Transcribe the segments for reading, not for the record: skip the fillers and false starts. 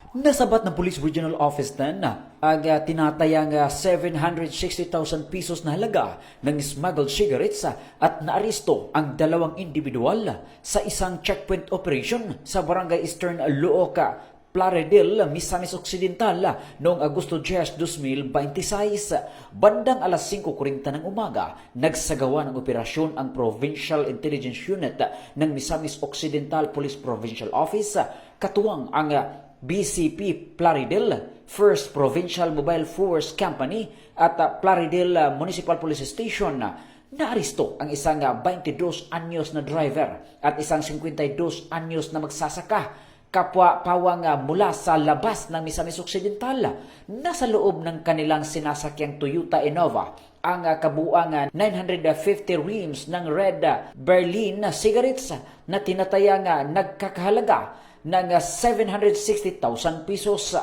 Nasabat ng Police Regional Office na ang tinatayang 760,000 pesos na halaga ng smuggled cigarettes at naaresto ang dalawang individual sa isang checkpoint operation sa Barangay Eastern Looca, Plaridel, Misamis Occidental noong Agosto 10, 2026. Bandang alas 5:40 ng umaga, nagsagawa ng operasyon ang Provincial Intelligence Unit ng Misamis Occidental Police Provincial Office, katuwang ang BCP Plaridel, First Provincial Mobile Force Company at Plaridel Municipal Police Station. Naaresto ang isang 22 anyos na driver at isang 52 anyos na magsasaka, kapwa pawang mula sa labas ng Misamis Occidental. Nasa loob ng kanilang sinasakyang Toyota Innova ang kabuuang 950 reams ng Red Berlin cigarettes na tinatayang nagkakahalaga ng 760,000 pesos.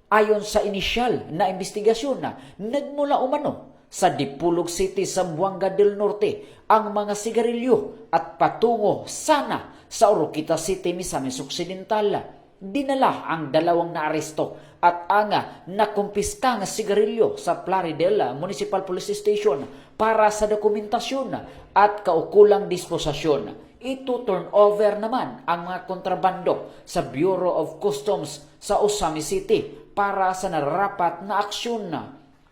Ayon sa inisyal na investigasyon, nagmula umano sa Dipolog City, Zamboanga del Norte ang mga sigarilyo at patungo sana sa Oroquita City, Misamis Occidental. Dinala ang dalawang naaresto at ang nakumpiskang sigarilyo sa Plaridel Municipal Police Station para sa dokumentasyon at kaukulang disposasyon. Ito-turn over naman ang mga kontrabando sa Bureau of Customs sa Osami City para sa nararapat na aksyon.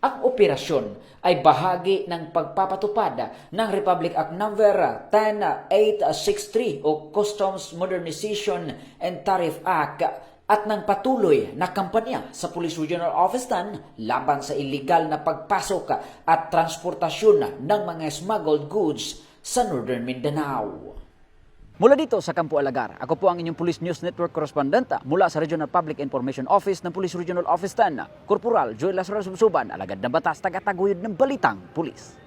Ang operasyon ay bahagi ng pagpapatupad ng Republic Act No. 10863 o Customs Modernization and Tariff Act at ng patuloy na kampanya sa Police Regional Office laban sa illegal na pagpasok at transportasyon ng mga smuggled goods sa Northern Mindanao. Mula dito sa Campo Alagar, ako po ang inyong Police News Network correspondent mula sa Regional Public Information Office ng Police Regional Office 10, Corporal Joel Lazaro Subsuban, alagad ng batas, tagataguyod ng Balitang Pulis.